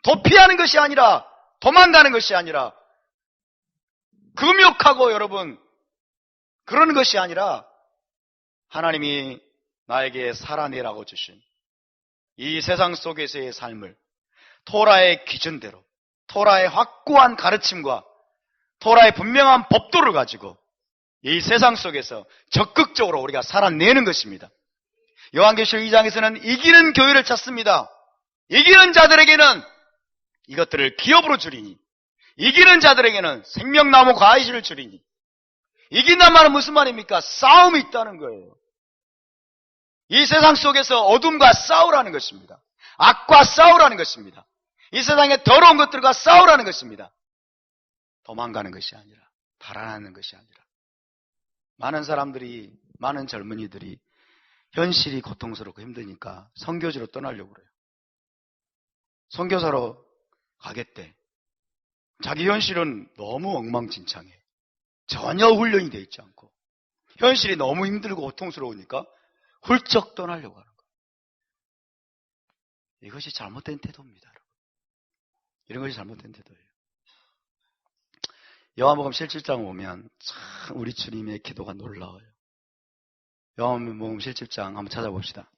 도피하는 것이 아니라, 도망가는 것이 아니라, 금욕하고 여러분 그러는 것이 아니라 하나님이 나에게 살아내라고 주신 이 세상 속에서의 삶을 토라의 기준대로, 토라의 확고한 가르침과 토라의 분명한 법도를 가지고 이 세상 속에서 적극적으로 우리가 살아내는 것입니다. 요한계시록 2장에서는 이기는 교회를 찾습니다. 이기는 자들에게는 이것들을 기업으로 주리니, 이기는 자들에게는 생명나무 과일을 주리니. 이긴단 말은 무슨 말입니까? 싸움이 있다는 거예요. 이 세상 속에서 어둠과 싸우라는 것입니다. 악과 싸우라는 것입니다. 이 세상의 더러운 것들과 싸우라는 것입니다. 도망가는 것이 아니라, 달아나는 것이 아니라. 많은 사람들이, 많은 젊은이들이 현실이 고통스럽고 힘드니까 선교지로 떠나려고 그래요. 선교사로 가겠대. 자기 현실은 너무 엉망진창해. 전혀 훈련이 되어 있지 않고 현실이 너무 힘들고 고통스러우니까 훌쩍 떠나려고 하는 거예요. 이것이 잘못된 태도입니다. 여러분. 이런 것이 잘못된 태도예요. 요한복음 17장 보면 참 우리 주님의 기도가 놀라워요. 요한복음 17장 한번 찾아봅시다.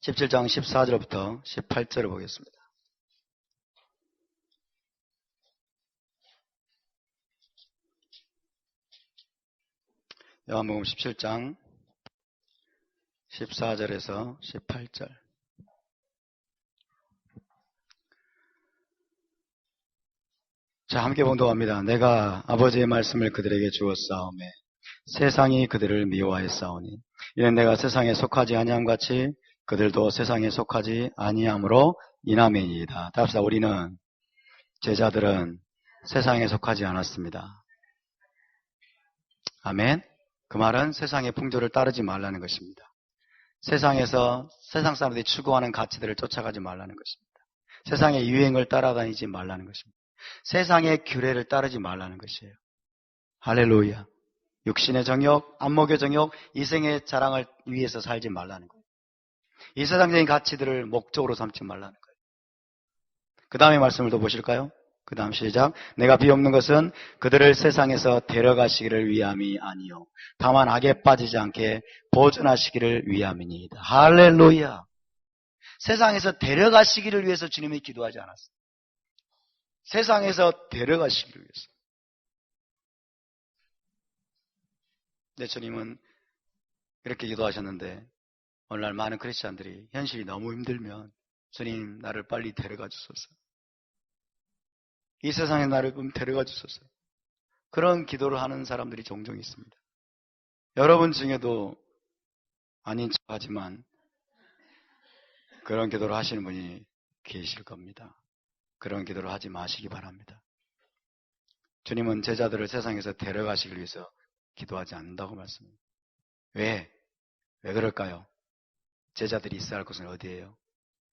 17장 14절부터 18절을 보겠습니다. 요한복음 17장 14절에서 18절. 자, 함께 봉독합니다. 내가 아버지의 말씀을 그들에게 주었사오매 세상이 그들을 미워하였사오니 이는 내가 세상에 속하지 아니함 같이 그들도 세상에 속하지 아니함으로 인함이니이다. 답시다. 우리는 제자들은 세상에 속하지 않았습니다. 아멘. 그 말은 세상의 풍조를 따르지 말라는 것입니다. 세상에서 세상 사람들이 추구하는 가치들을 쫓아가지 말라는 것입니다. 세상의 유행을 따라다니지 말라는 것입니다. 세상의 규례를 따르지 말라는 것이에요. 할렐루야. 육신의 정욕, 안목의 정욕, 이생의 자랑을 위해서 살지 말라는 거예요. 이 세상적인 가치들을 목적으로 삼지 말라는 거예요. 그 다음에 말씀을 더 보실까요? 그 다음 시작. 내가 비옵는 것은 그들을 세상에서 데려가시기를 위함이 아니요 다만 악에 빠지지 않게 보존하시기를 위함이니이다. 할렐루야. 세상에서 데려가시기를 위해서 주님이 기도하지 않았어요. 세상에서 데려가시기를 위해서. 네, 주님은 이렇게 기도하셨는데 오늘날 많은 크리스찬들이 현실이 너무 힘들면 주님 나를 빨리 데려가 주소서. 이 세상에 나를 좀 데려가 주소서. 그런 기도를 하는 사람들이 종종 있습니다. 여러분 중에도 아닌 척하지만 그런 기도를 하시는 분이 계실 겁니다. 그런 기도를 하지 마시기 바랍니다. 주님은 제자들을 세상에서 데려가시기 위해서 기도하지 않는다고 말씀합니다. 왜? 왜 그럴까요? 제자들이 있어야 할 곳은 어디예요?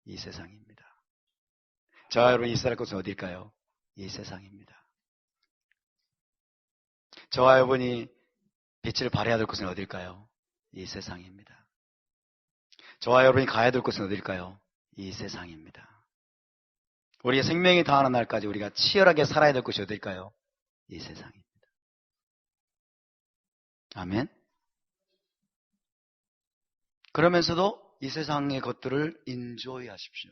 이 세상입니다. 저와 여러분이 있어야 할 곳은 어딜까요? 이 세상입니다. 저와 여러분이 빛을 발해야 될 곳은 어딜까요? 이 세상입니다. 저와 여러분이 가야 될 곳은 어딜까요? 이 세상입니다. 우리의 생명이 다하는 날까지 우리가 치열하게 살아야 될 곳이 어딜까요? 이 세상입니다. 아멘. 그러면서도 이 세상의 것들을 인조이 하십시오.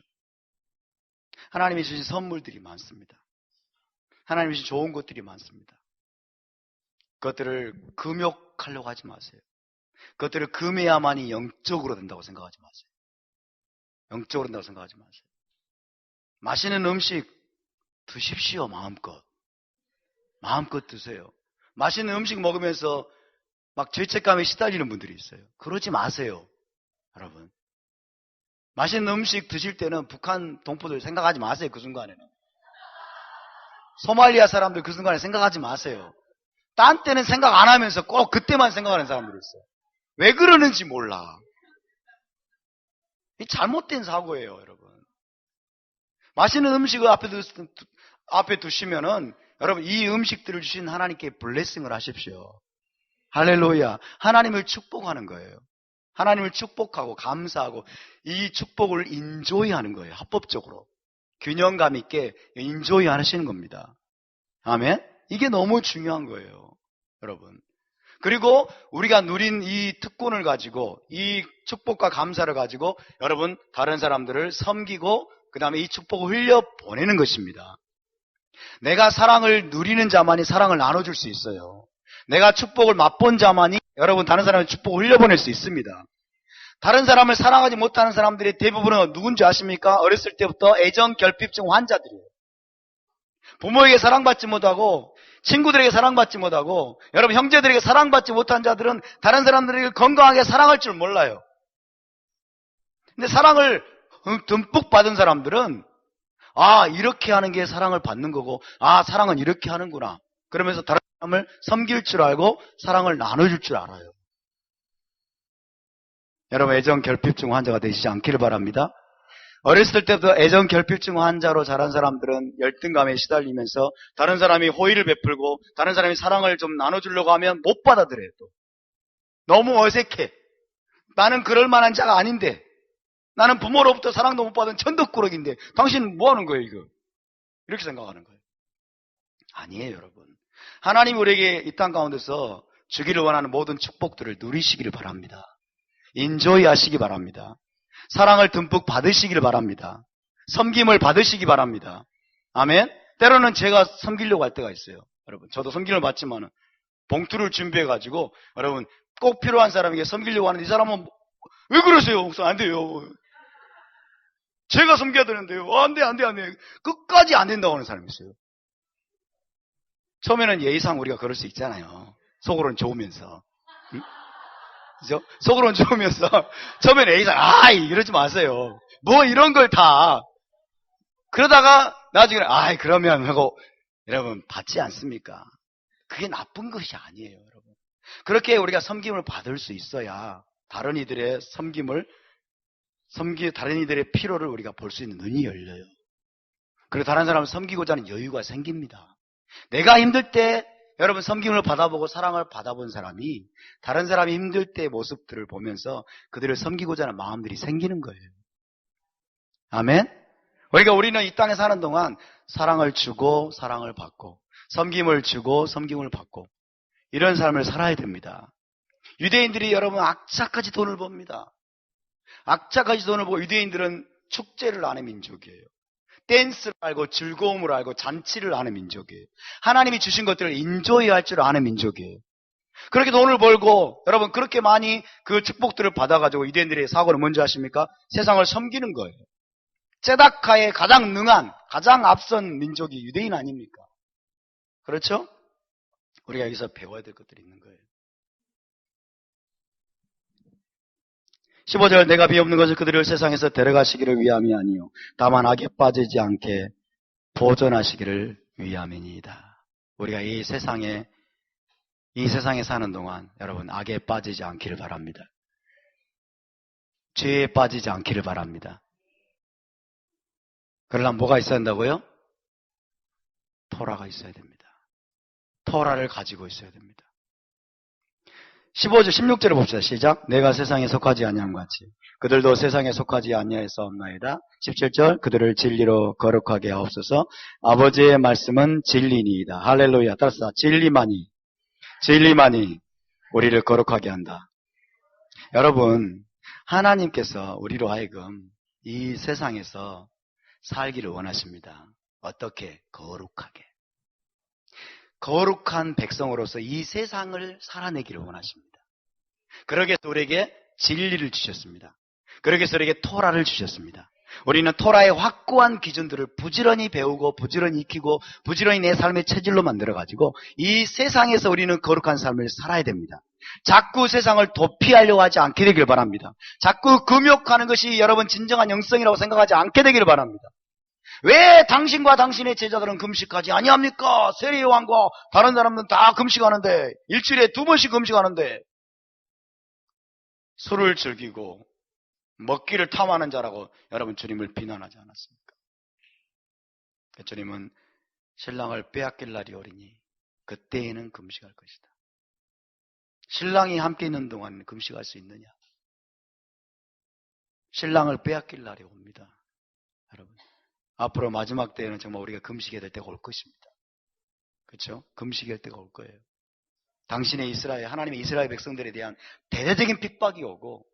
하나님이 주신 선물들이 많습니다. 하나님이 주신 좋은 것들이 많습니다. 그것들을 금욕하려고 하지 마세요. 그것들을 금해야만이 영적으로 된다고 생각하지 마세요. 영적으로 된다고 생각하지 마세요. 맛있는 음식 드십시오. 마음껏. 마음껏 드세요. 맛있는 음식 먹으면서 막 죄책감에 시달리는 분들이 있어요. 그러지 마세요. 여러분. 맛있는 음식 드실 때는 북한 동포들 생각하지 마세요. 그 순간에는. 소말리아 사람들 그 순간에 생각하지 마세요. 딴 때는 생각 안 하면서 꼭 그때만 생각하는 사람들이 있어요. 왜 그러는지 몰라. 이 잘못된 사고예요, 여러분. 맛있는 음식을 앞에 두시면은 여러분 이 음식들을 주신 하나님께 블레싱을 하십시오. 할렐루야. 하나님을 축복하는 거예요. 하나님을 축복하고 감사하고 이 축복을 인조이 하는 거예요. 합법적으로. 균형감 있게 인조이 하시는 겁니다. 아멘? 이게 너무 중요한 거예요. 여러분. 그리고 우리가 누린 이 특권을 가지고 이 축복과 감사를 가지고 여러분 다른 사람들을 섬기고 그 다음에 이 축복을 흘려보내는 것입니다. 내가 사랑을 누리는 자만이 사랑을 나눠줄 수 있어요. 내가 축복을 맛본 자만이 여러분 다른 사람의 축복을 흘려보낼 수 있습니다. 다른 사람을 사랑하지 못하는 사람들이 대부분은 누군지 아십니까? 어렸을 때부터 애정 결핍증 환자들이에요. 부모에게 사랑받지 못하고 친구들에게 사랑받지 못하고 여러분 형제들에게 사랑받지 못한 자들은 다른 사람들에게 건강하게 사랑할 줄 몰라요. 근데 사랑을 듬뿍 받은 사람들은 이렇게 하는 게 사랑을 받는 거고 사랑은 이렇게 하는구나. 그러면서 다른 사람을 섬길 줄 알고 사랑을 나눠줄 줄 알아요. 여러분 애정 결핍증 환자가 되시지 않기를 바랍니다. 어렸을 때부터 애정 결핍증 환자로 자란 사람들은 열등감에 시달리면서 다른 사람이 호의를 베풀고 다른 사람이 사랑을 좀 나눠주려고 하면 못 받아들여요. 또 너무 어색해. 나는 그럴 만한 자가 아닌데, 나는 부모로부터 사랑도 못 받은 천덕꾸러기인데 당신 뭐 하는 거예요 이거? 이렇게 생각하는 거예요. 아니에요 여러분. 하나님이 우리에게 이 땅 가운데서 주기를 원하는 모든 축복들을 누리시기를 바랍니다. 인조이 하시기 바랍니다. 사랑을 듬뿍 받으시기를 바랍니다. 섬김을 받으시기 바랍니다. 아멘. 때로는 제가 섬기려고 할 때가 있어요. 여러분 저도 섬김을 받지만 봉투를 준비해가지고 여러분 꼭 필요한 사람에게 섬기려고 하는데 이 사람은 왜 그러세요? 목사 안 돼요. 제가 섬겨야 되는데요. 안 돼. 끝까지 안 된다고 하는 사람이 있어요. 처음에는 예의상 우리가 그럴 수 있잖아요. 속으로는 좋으면서. 응? 그죠? 속으로는 좋으면서. 처음에는 예의상, 이러지 마세요. 뭐 이런 걸 다. 그러다가 나중에, 그러면 하고, 여러분, 받지 않습니까? 그게 나쁜 것이 아니에요, 여러분. 그렇게 우리가 섬김을 받을 수 있어야 다른 이들의 다른 이들의 필요를 우리가 볼 수 있는 눈이 열려요. 그리고 다른 사람을 섬기고자 하는 여유가 생깁니다. 내가 힘들 때 여러분 섬김을 받아보고 사랑을 받아본 사람이 다른 사람이 힘들 때의 모습들을 보면서 그들을 섬기고자 하는 마음들이 생기는 거예요. 아멘? 그러니까 우리는 이 땅에 사는 동안 사랑을 주고 사랑을 받고 섬김을 주고 섬김을 받고 이런 삶을 살아야 됩니다. 유대인들이 여러분 악착같이 돈을 법니다. 악착같이 돈을 보고 유대인들은 축제를 아는 민족이에요. 댄스를 알고 즐거움을 알고 잔치를 아는 민족이에요. 하나님이 주신 것들을 인조이 할 줄 아는 민족이에요. 그렇게 돈을 벌고 여러분 그렇게 많이 그 축복들을 받아가지고 유대인들의 사고를 먼저 하십니까? 세상을 섬기는 거예요. 제다카의 가장 능한 가장 앞선 민족이 유대인 아닙니까? 그렇죠? 우리가 여기서 배워야 될 것들이 있는 거예요. 15절 내가 비옵는 것을 그들을 세상에서 데려가시기를 위함이 아니요 다만 악에 빠지지 않게 보존하시기를 위함이니이다. 우리가 이 세상에 사는 동안 여러분 악에 빠지지 않기를 바랍니다. 죄에 빠지지 않기를 바랍니다. 그러려면 뭐가 있어야 한다고요? 토라가 있어야 됩니다. 토라를 가지고 있어야 됩니다. 15절, 16절을 봅시다. 시작. 내가 세상에 속하지 아니함 같이 그들도 세상에 속하지 아니하였사옵나이다. 17절 그들을 진리로 거룩하게 하옵소서. 아버지의 말씀은 진리니이다. 할렐루야. 따라서 진리만이 우리를 거룩하게 한다. 여러분 하나님께서 우리로 하여금 이 세상에서 살기를 원하십니다. 어떻게? 거룩하게. 거룩한 백성으로서 이 세상을 살아내기를 원하십니다. 그러기 위해서 우리에게 진리를 주셨습니다. 그러기 위해서 우리에게 토라를 주셨습니다. 우리는 토라의 확고한 기준들을 부지런히 배우고 부지런히 익히고 부지런히 내 삶의 체질로 만들어가지고 이 세상에서 우리는 거룩한 삶을 살아야 됩니다. 자꾸 세상을 도피하려고 하지 않게 되길 바랍니다. 자꾸 금욕하는 것이 여러분 진정한 영성이라고 생각하지 않게 되기를 바랍니다. 왜 당신과 당신의 제자들은 금식하지 아니합니까? 세례요한과 다른 사람들은 다 금식하는데 일주일에 2번씩 금식하는데 술을 즐기고 먹기를 탐하는 자라고 여러분 주님을 비난하지 않았습니까? 주님은 신랑을 빼앗길 날이 오리니 그때에는 금식할 것이다. 신랑이 함께 있는 동안 금식할 수 있느냐? 신랑을 빼앗길 날이 옵니다. 여러분 앞으로 마지막 때에는 정말 우리가 금식해야 될 때가 올 것입니다. 그렇죠? 금식할 때가 올 거예요. 당신의 하나님의 이스라엘 백성들에 대한 대대적인 핍박이 오고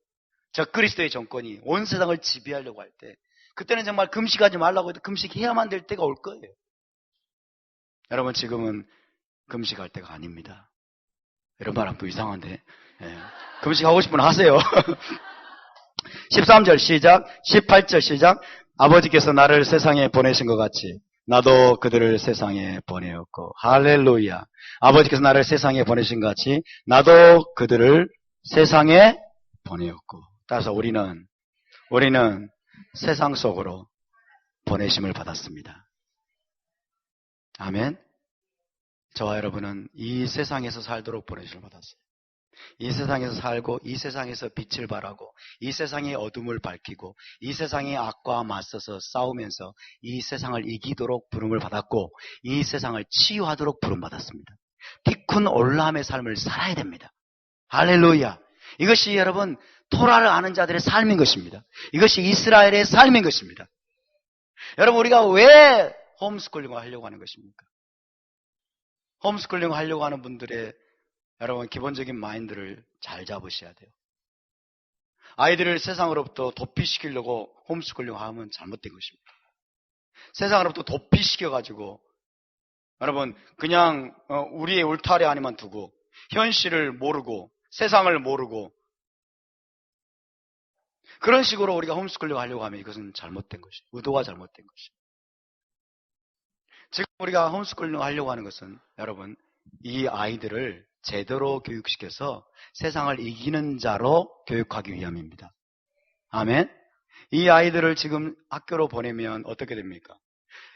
적그리스도의 정권이 온 세상을 지배하려고 할 때 그때는 정말 금식하지 말라고 해도 금식해야만 될 때가 올 거예요. 여러분 지금은 금식할 때가 아닙니다. 이런 말 하면 또 이상한데 금식하고 싶으면 하세요. 13절 시작 18절 시작 아버지께서 나를 세상에 보내신 것 같이 나도 그들을 세상에 보내었고 할렐루야. 아버지께서 나를 세상에 보내신 것 같이 나도 그들을 세상에 보내었고 따라서 우리는 세상 속으로 보내심을 받았습니다. 아멘. 저와 여러분은 이 세상에서 살도록 보내심을 받았어요. 이 세상에서 살고 이 세상에서 빛을 발하고 이 세상의 어둠을 밝히고 이 세상의 악과 맞서서 싸우면서 이 세상을 이기도록 부름을 받았고 이 세상을 치유하도록 부름받았습니다. 티쿤 올람의 삶을 살아야 됩니다. 할렐루야. 이것이 여러분 토라를 아는 자들의 삶인 것입니다. 이것이 이스라엘의 삶인 것입니다. 여러분 우리가 왜 홈스쿨링을 하려고 하는 것입니까? 홈스쿨링을 하려고 하는 분들의 여러분 기본적인 마인드를 잘 잡으셔야 돼요. 아이들을 세상으로부터 도피시키려고 홈스쿨링 하면 잘못된 것입니다. 세상으로부터 도피시켜가지고 여러분 그냥 우리의 울타리 안에만 두고 현실을 모르고 세상을 모르고 그런 식으로 우리가 홈스쿨링 하려고 하면 이것은 잘못된 것이에요. 의도가 잘못된 것이에요. 지금 우리가 홈스쿨링 하려고 하는 것은 여러분 이 아이들을 제대로 교육시켜서 세상을 이기는 자로 교육하기 위함입니다. 아멘. 이 아이들을 지금 학교로 보내면 어떻게 됩니까?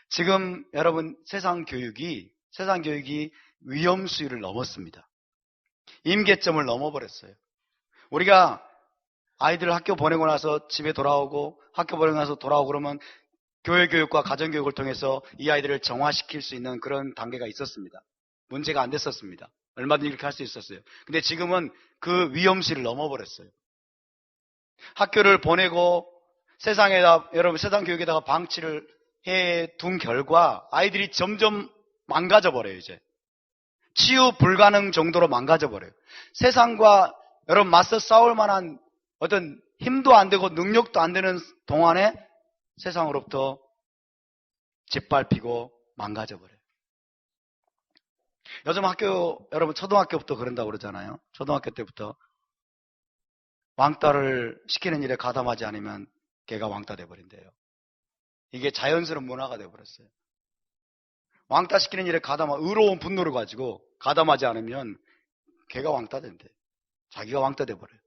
지금 여러분 세상 교육이 위험 수위를 넘었습니다. 임계점을 넘어버렸어요. 우리가 아이들을 학교 보내고 나서 집에 돌아오고 학교 보내고 나서 돌아오고 그러면 교회교육과 가정교육을 통해서 이 아이들을 정화시킬 수 있는 그런 단계가 있었습니다. 문제가 안 됐었습니다. 얼마든지 이렇게 할 수 있었어요. 근데 지금은 그 위험시를 넘어버렸어요. 학교를 보내고 여러분 세상 교육에다가 방치를 해 둔 결과 아이들이 점점 망가져 버려요, 이제. 치유 불가능 정도로 망가져 버려요. 세상과 여러분 맞서 싸울 만한 어떤 힘도 안 되고 능력도 안 되는 동안에 세상으로부터 짓밟히고 망가져 버려요. 요즘 학교, 여러분 초등학교부터 그런다고 그러잖아요. 초등학교 때부터 왕따를 시키는 일에 가담하지 않으면 걔가 왕따 돼버린대요. 이게 자연스러운 문화가 돼버렸어요. 왕따 시키는 일에 의로운 분노를 가지고 가담하지 않으면 걔가 왕따 된대. 자기가 왕따 돼버려요.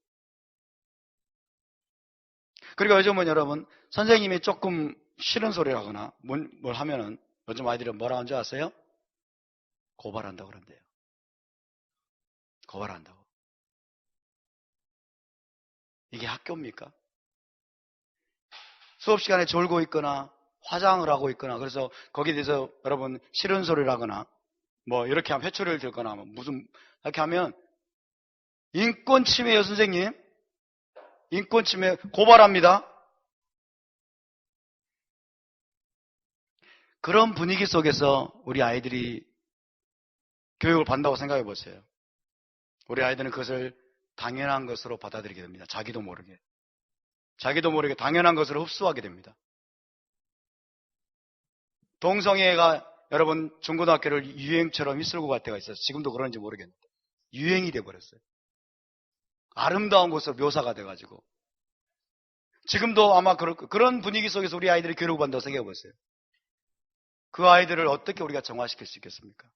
그리고 요즘은 여러분 선생님이 조금 싫은 소리를 하거나 뭘 하면은 요즘 아이들은 뭐라 하는 줄 아세요? 고발한다고 그런대요. 고발한다고. 이게 학교입니까? 수업 시간에 졸고 있거나 화장을 하고 있거나 그래서 거기에 대해서 여러분 싫은 소리를 하거나 뭐 이렇게 하면 회초리를 들거나 무슨 이렇게 하면 인권 침해예요, 선생님. 인권 침해 고발합니다. 그런 분위기 속에서 우리 아이들이 교육을 받는다고 생각해 보세요. 우리 아이들은 그것을 당연한 것으로 받아들이게 됩니다. 자기도 모르게 당연한 것으로 흡수하게 됩니다. 동성애가 여러분 중고등학교를 유행처럼 휩쓸고 갈 때가 있어요. 지금도 그런지 모르겠는데 유행이 돼버렸어요. 아름다운 것으로 묘사가 돼가지고 지금도 아마 그런 분위기 속에서 우리 아이들이 교육을 받는다고 생각해 보세요. 그 아이들을 어떻게 우리가 정화시킬 수 있겠습니까?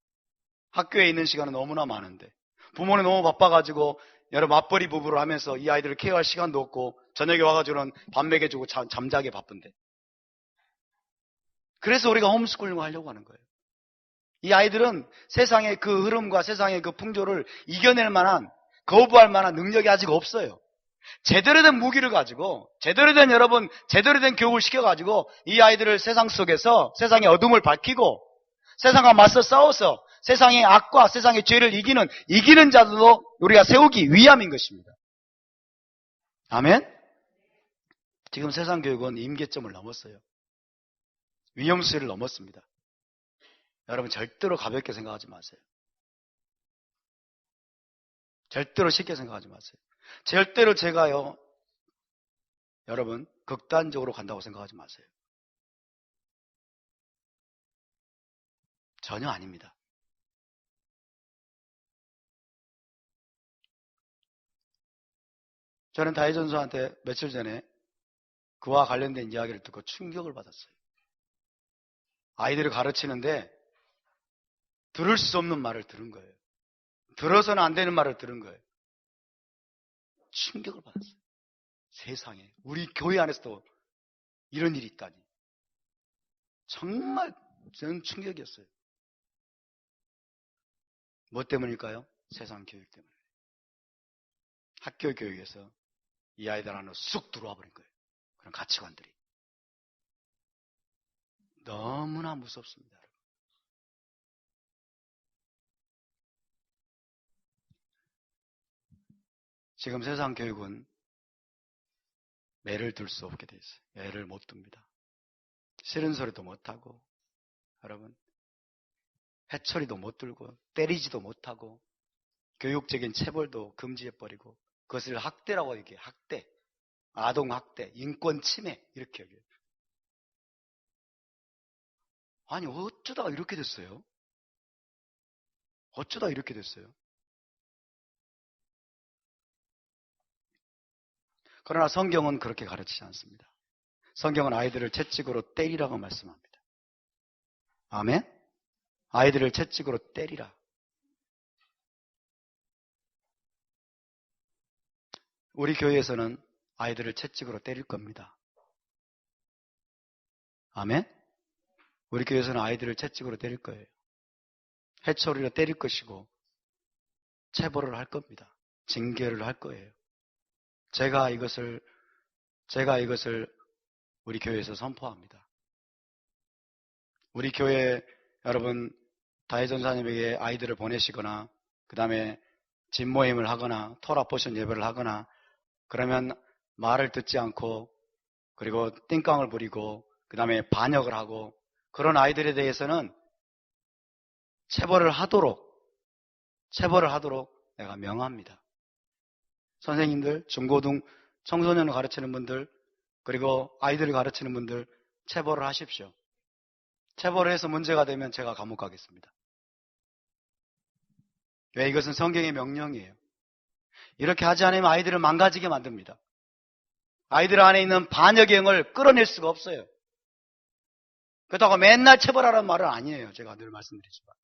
학교에 있는 시간은 너무나 많은데 부모는 너무 바빠가지고 여러 맞벌이 부부를 하면서 이 아이들을 케어할 시간도 없고 저녁에 와가지고는 밥 먹여주고 잠자기 바쁜데 그래서 우리가 홈스쿨링을 하려고 하는 거예요. 이 아이들은 세상의 그 흐름과 세상의 그 풍조를 이겨낼 만한 거부할 만한 능력이 아직 없어요. 제대로 된 무기를 가지고 제대로 된 교육을 시켜가지고 이 아이들을 세상 속에서 세상의 어둠을 밝히고 세상과 맞서 싸워서 세상의 악과 세상의 죄를 이기는 자들도 우리가 세우기 위함인 것입니다. 아멘? 지금 세상 교육은 임계점을 넘었어요. 위험수위를 넘었습니다. 여러분 절대로 가볍게 생각하지 마세요. 절대로 쉽게 생각하지 마세요. 절대로 제가요, 여러분 극단적으로 간다고 생각하지 마세요. 전혀 아닙니다. 저는 다혜전수한테 며칠 전에 그와 관련된 이야기를 듣고 충격을 받았어요. 아이들을 가르치는데 들을 수 없는 말을 들은 거예요. 들어서는 안 되는 말을 들은 거예요. 충격을 받았어요. 세상에 우리 교회 안에서도 이런 일이 있다니. 정말 저는 충격이었어요. 뭐 때문일까요? 세상 교육 때문에. 학교 교육에서 이 아이들 안으로 쑥 들어와 버린 거예요. 그런 가치관들이. 너무나 무섭습니다. 지금 세상 교육은 매를 둘 수 없게 돼 있어요. 매를 못 둡니다. 싫은 소리도 못하고, 여러분, 해처리도 못 들고, 때리지도 못하고, 교육적인 체벌도 금지해버리고, 그것을 학대라고 얘기해요. 학대, 아동학대, 인권침해, 이렇게 얘기해요. 아니, 어쩌다가 이렇게 됐어요? 어쩌다 이렇게 됐어요? 그러나 성경은 그렇게 가르치지 않습니다. 성경은 아이들을 채찍으로 때리라고 말씀합니다. 아멘? 아이들을 채찍으로 때리라. 우리 교회에서는 아이들을 채찍으로 때릴 겁니다. 아멘? 우리 교회에서는 아이들을 채찍으로 때릴 거예요. 해초리로 때릴 것이고 체벌을 할 겁니다. 징계를 할 거예요. 제가 이것을 우리 교회에서 선포합니다. 우리 교회 여러분 다혜 전사님에게 아이들을 보내시거나 그 다음에 집 모임을 하거나 토라 포션 예배를 하거나 그러면 말을 듣지 않고 그리고 띵깡을 부리고 그 다음에 반역을 하고 그런 아이들에 대해서는 체벌을 하도록 내가 명합니다. 선생님들, 중고등 청소년을 가르치는 분들 그리고 아이들을 가르치는 분들 체벌을 하십시오. 체벌을 해서 문제가 되면 제가 감옥 가겠습니다. 왜? 이것은 성경의 명령이에요. 이렇게 하지 않으면 아이들을 망가지게 만듭니다. 아이들 안에 있는 반역의 영을 끌어낼 수가 없어요. 그렇다고 맨날 체벌하라는 말은 아니에요. 제가 늘 말씀드리지만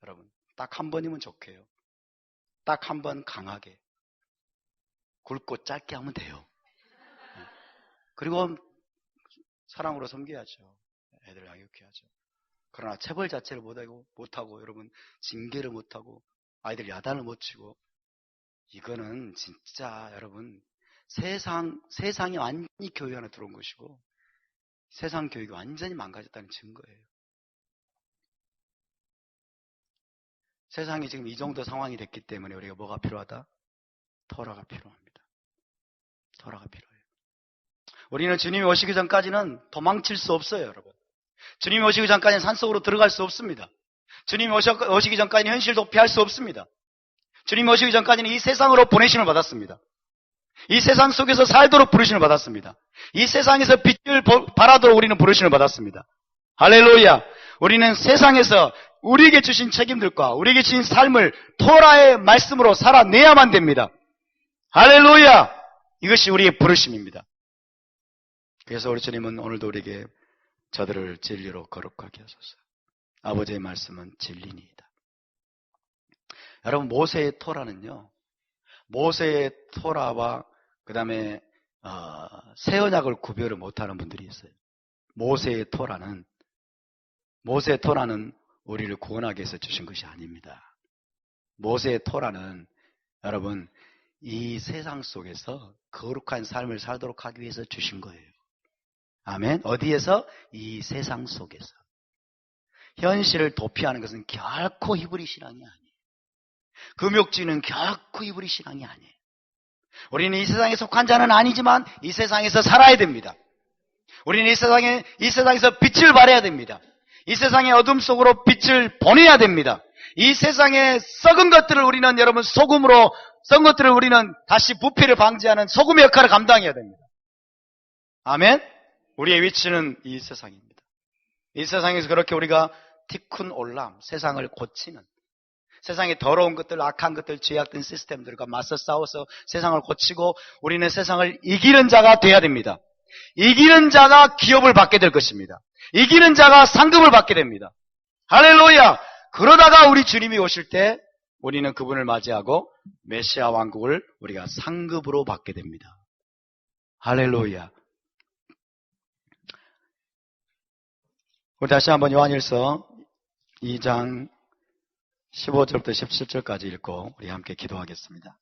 여러분 딱 한 번이면 좋게요. 딱 한 번 강하게 굵고 짧게 하면 돼요. 그리고 사랑으로 섬겨야죠. 애들을 양육해야죠. 그러나 체벌 자체를 못하고 여러분 징계를 못하고 아이들 야단을 못 치고 이거는 진짜 여러분 세상이 완전히 교육 안에 들어온 것이고 세상 교육이 완전히 망가졌다는 증거예요. 세상이 지금 이 정도 상황이 됐기 때문에 우리가 뭐가 필요하다? 토라가 필요합니다. 토라가 필요해요. 우리는 주님이 오시기 전까지는 도망칠 수 없어요, 여러분. 주님이 오시기 전까지는 산속으로 들어갈 수 없습니다. 주님이 오시기 전까지는 현실 도피할 수 없습니다. 주님이 오시기 전까지는 이 세상으로 보내심을 받았습니다. 이 세상 속에서 살도록 부르심을 받았습니다. 이 세상에서 빛을 발하도록 우리는 부르심을 받았습니다. 할렐루야! 우리는 세상에서 우리에게 주신 책임들과 우리에게 주신 삶을 토라의 말씀으로 살아내야만 됩니다. 할렐루야! 이것이 우리의 부르심입니다. 그래서 우리 주님은 오늘도 우리에게 저들을 진리로 거룩하게 하소서. 아버지의 말씀은 진리니이다. 여러분 모세의 토라는요. 모세의 토라와 그 다음에 새 언약을 구별을 못하는 분들이 있어요. 모세의 토라는 우리를 구원하기 위해서 주신 것이 아닙니다. 모세의 토라는 여러분 이 세상 속에서 거룩한 삶을 살도록 하기 위해서 주신 거예요. 아멘. 어디에서? 이 세상 속에서. 현실을 도피하는 것은 결코 히브리 신앙이 아니에요. 금욕지는 결코 히브리 신앙이 아니에요. 우리는 이 세상에 속한 자는 아니지만 이 세상에서 살아야 됩니다. 우리는 이 세상에서 빛을 발해야 됩니다. 이 세상의 어둠 속으로 빛을 보내야 됩니다. 이 세상의 썩은 것들을 우리는 여러분 썩은 것들을 우리는 다시 부패를 방지하는 소금의 역할을 감당해야 됩니다. 아멘. 우리의 위치는 이 세상입니다. 이 세상에서 그렇게 우리가 티쿤 올람, 세상을 고치는 세상의 더러운 것들, 악한 것들, 죄악된 시스템들과 맞서 싸워서 세상을 고치고 우리는 세상을 이기는 자가 돼야 됩니다. 이기는 자가 기업을 받게 될 것입니다. 이기는 자가 상급을 받게 됩니다. 할렐루야! 그러다가 우리 주님이 오실 때 우리는 그분을 맞이하고 메시아 왕국을 우리가 상급으로 받게 됩니다. 할렐루야! 우리 다시 한번 요한일서 2장 15절부터 17절까지 읽고 우리 함께 기도하겠습니다.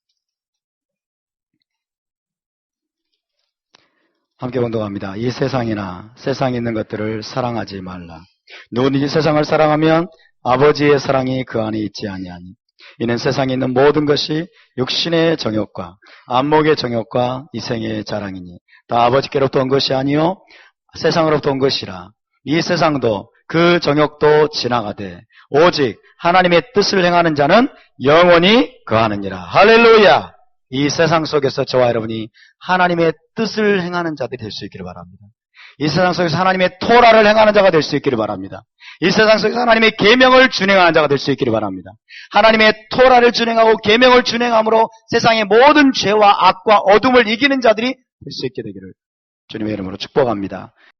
함께 공동합니다. 이 세상이나 세상에 있는 것들을 사랑하지 말라. 누구든지 이 세상을 사랑하면 아버지의 사랑이 그 안에 있지 아니하니. 이는 세상에 있는 모든 것이 육신의 정욕과 안목의 정욕과 이생의 자랑이니 다 아버지께로부터 온 것이 아니요 세상으로부터 온 것이라. 이 세상도 그 정욕도 지나가되 오직 하나님의 뜻을 행하는 자는 영원히 거하느니라. 할렐루야. 이 세상 속에서 저와 여러분이 하나님의 뜻을 행하는 자들이 될 수 있기를 바랍니다. 이 세상 속에서 하나님의 토라를 행하는 자가 될 수 있기를 바랍니다. 이 세상 속에서 하나님의 계명을 준행하는 자가 될 수 있기를 바랍니다. 하나님의 토라를 준행하고 계명을 준행함으로 세상의 모든 죄와 악과 어둠을 이기는 자들이 될 수 있게 되기를 주님의 이름으로 축복합니다.